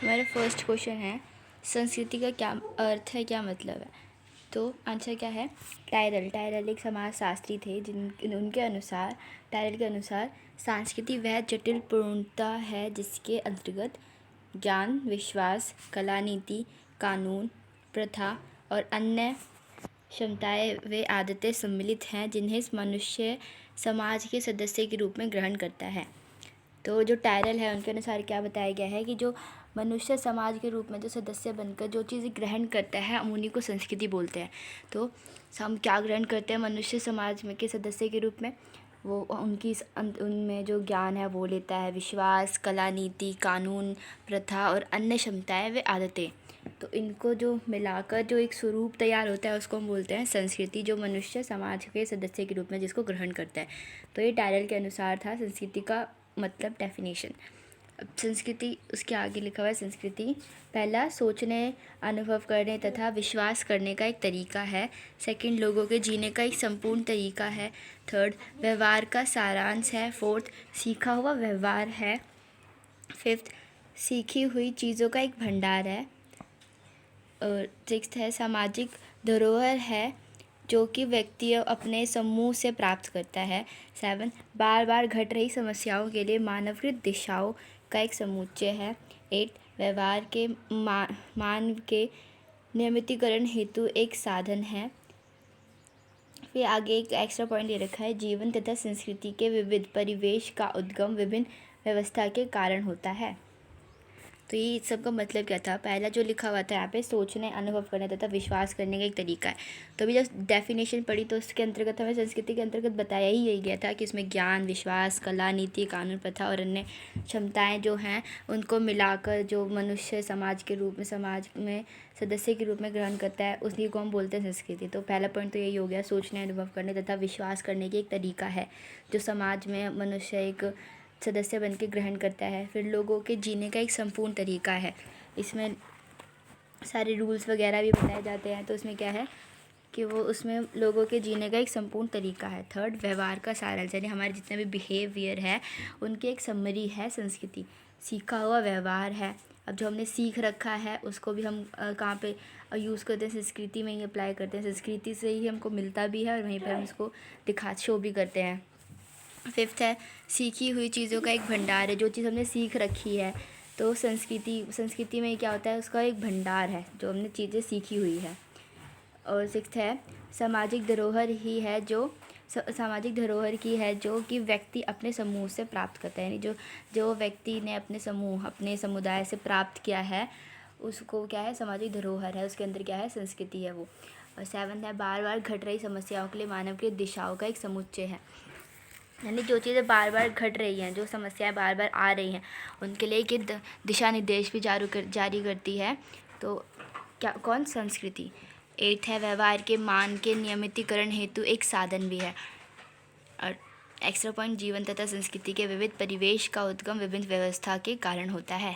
हमारा first question है, संस्कृति का क्या अर्थ है, क्या मतलब है। तो आंसर क्या है, टायरल एक समाजशास्त्री थे उनके अनुसार, टायरल के अनुसार संस्कृति वह जटिल पूर्णता है जिसके अंतर्गत ज्ञान, विश्वास, कला, नीति, कानून, प्रथा और अन्य क्षमताएं वे आदतें सम्मिलित हैं जिन्हें मनुष्य समाज के सदस्य के रूप में ग्रहण करता है। तो जो टायरल है उनके अनुसार क्या बताया गया है कि जो मनुष्य समाज के रूप में जो सदस्य बनकर जो चीज़ें ग्रहण करता है हम उन्हीं को संस्कृति बोलते हैं। तो हम क्या ग्रहण करते हैं मनुष्य समाज में के सदस्य के रूप में, वो उनमें जो ज्ञान है वो लेता है, विश्वास, कला, नीति, कानून, प्रथा और अन्य क्षमताएं व आदतें। तो इनको जो मिलाकर जो एक स्वरूप तैयार होता है उसको हम बोलते हैं संस्कृति, जो मनुष्य समाज के सदस्य के रूप में जिसको ग्रहण करता है। तो ये टायरल के अनुसार था संस्कृति का मतलब डेफिनेशन। अब संस्कृति उसके आगे लिखा हुआ है, संस्कृति पहला सोचने, अनुभव करने तथा विश्वास करने का एक तरीका है। सेकंड लोगों के जीने का एक संपूर्ण तरीका है। थर्ड व्यवहार का सारांश है। फोर्थ सीखा हुआ व्यवहार है। फिफ्थ सीखी हुई चीज़ों का एक भंडार है। और सिक्स्थ है सामाजिक धरोहर है जो कि व्यक्ति अपने समूह से प्राप्त करता है। 7 बार बार घट रही समस्याओं के लिए मानवकृत दिशाओं का एक समुच्चय है। 8 व्यवहार के मानव के नियमितीकरण हेतु एक साधन है। फिर आगे एक एक्स्ट्रा पॉइंट ये रखा है, जीवन तथा संस्कृति के विविध परिवेश का उद्गम विभिन्न व्यवस्था के कारण होता है। तो ये सब का मतलब क्या था, पहला जो लिखा हुआ था यहाँ पे सोचने, अनुभव करने तथा विश्वास करने का एक तरीका है। तो अभी जब डेफिनेशन पढ़ी तो उसके अंतर्गत हमें संस्कृति के अंतर्गत बताया ही यही गया था कि उसमें ज्ञान, विश्वास, कला, नीति, कानून, प्रथा और अन्य क्षमताएं जो हैं उनको मिलाकर जो मनुष्य समाज के रूप में समाज में सदस्य के रूप में ग्रहण करता है उसी को हम बोलते हैं संस्कृति। तो पहला पॉइंट तो यही हो गया, सोचने, अनुभव करने तथा विश्वास करने की एक तरीका है जो समाज में मनुष्य एक सदस्य बन के ग्रहण करता है। फिर लोगों के जीने का एक संपूर्ण तरीका है, इसमें सारे रूल्स वगैरह भी बताए जाते हैं। तो उसमें क्या है कि वो उसमें लोगों के जीने का एक संपूर्ण तरीका है। थर्ड व्यवहार का सारांश, यानी हमारे जितने भी बिहेवियर है उनकी एक समरी है संस्कृति। सीखा हुआ व्यवहार है, अब जो हमने सीख रखा है उसको भी हम कहाँ पे यूज़ करते हैं, संस्कृति में ही अप्लाई करते हैं। संस्कृति से ही हमको मिलता भी है और वहीं पर हम उसको शो भी करते हैं। फिफ्थ है सीखी हुई चीज़ों का एक भंडार है, जो चीज़ हमने सीख रखी है। तो संस्कृति में क्या होता है, उसका एक भंडार है जो हमने चीज़ें सीखी हुई है। और सिक्स्थ है सामाजिक धरोहर ही है जो सामाजिक धरोहर की है जो कि व्यक्ति अपने समूह से प्राप्त करता है, यानी जो व्यक्ति ने अपने समूह अपने समुदाय से प्राप्त किया है उसको क्या है, सामाजिक धरोहर है, उसके अंदर क्या है, संस्कृति है वो। और सेवन्थ है बार बार घट रही समस्याओं के लिए मानव की दिशाओं का एक समुच्चय है, यानी जो चीज़ें बार बार घट रही हैं, जो समस्याएं बार बार आ रही हैं उनके लिए एक दिशा निर्देश भी जारी करती है। तो क्या कौन, संस्कृति। 8 है व्यवहार के मान के नियमितीकरण हेतु एक साधन भी है। और एक्स्ट्रा पॉइंट जीवन तथा संस्कृति के विविध परिवेश का उद्गम विभिन्न व्यवस्था के कारण होता है।